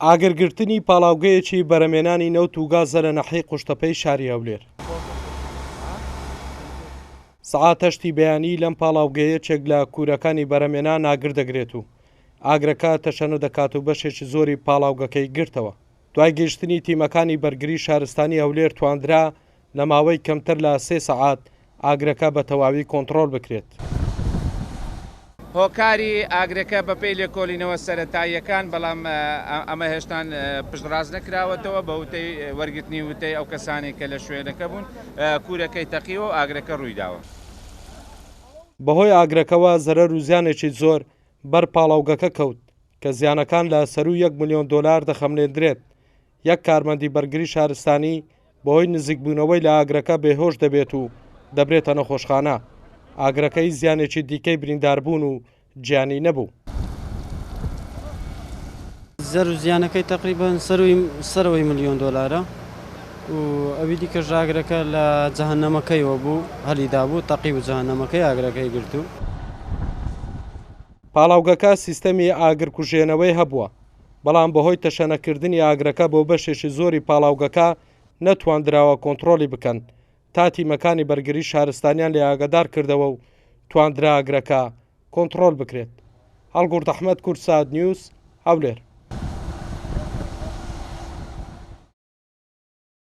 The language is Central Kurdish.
ئاگرگرتنی پاڵاوگەیەکی بەرەمێنانی نەوت و گازە لە نەحەی قوشتەپەی شاری هەولێر. سەعات 8 بەیانی لەم پاڵاوگەیە یەکێک لە کوورەکانی بەرەمێنان ئاگر دەگرێت و ئاگرەکە تەشەنە دەکات و بەشێکی زۆری پاڵاوگەکەی گرتەوە. دوای گەیشتنی تیمەکانی بەرگری شارستانی هەولێر توانرا لە ماوەی کەمتر لە 3 سەعات ئاگرەکە بە تەواوی کۆنتڕۆڵ بکرێت. هۆکاری ئاگرەکە بەپێی لێکۆڵینەوە سەرەتاییەکان، بەڵام ئەمە هێشتان پشتڕاست نەکراوەتەوە بە وتەی وەرگرتنی وتەی ئەو کەسانی کە لە شوێنەکە بوون کوورەکەی تەقیوە و ئاگرەکە ڕوویداوە. بەهۆی ئاگرەکەەوە زەرەر و زیانێکی زۆر بەر پاڵاوگەکە کەوت کە زیانەکان لە سەر و 1 ملیۆن دۆلار دەخەملێندرێت. یەک کارمەندی بەرگری شارستانی بەهۆی نزیکبوونەوەی لە ئاگرەکە بێهۆش دەبێت و دەبرێتە نەخۆشخانە. ئاگرەکەی زیانێکی دیکەی برینداربوون و گیانی نەبوو. زەر و زیانەکەی تقریبان سەرەوەی ملیۆن دۆلارە و ئەوی دیکەش ئاگرەکە لە جەهەنەمەکەیەوە بوو، هەلیدا بوو، تەقی و جەهەنەمەکەی ئاگرەکەی گرتو. پاڵاوگەکە سیستەمی ئاگرکوژێنەوەی هەبووە، بەڵام بەهۆی تەشەنەکردنی ئاگرەکە بۆ بەشێکی زۆری پاڵاوگەکە نەتواندراوە کۆنتڕۆلی بکەن تا تیمەکانی بەرگری شارستانیان لێ ئاگادار کردەوە و تواندرا ئاگرەکە کۆنتڕۆل بکرێت. هەڵگورد ئەحمەد، کورتسات نیوز، هەولێر.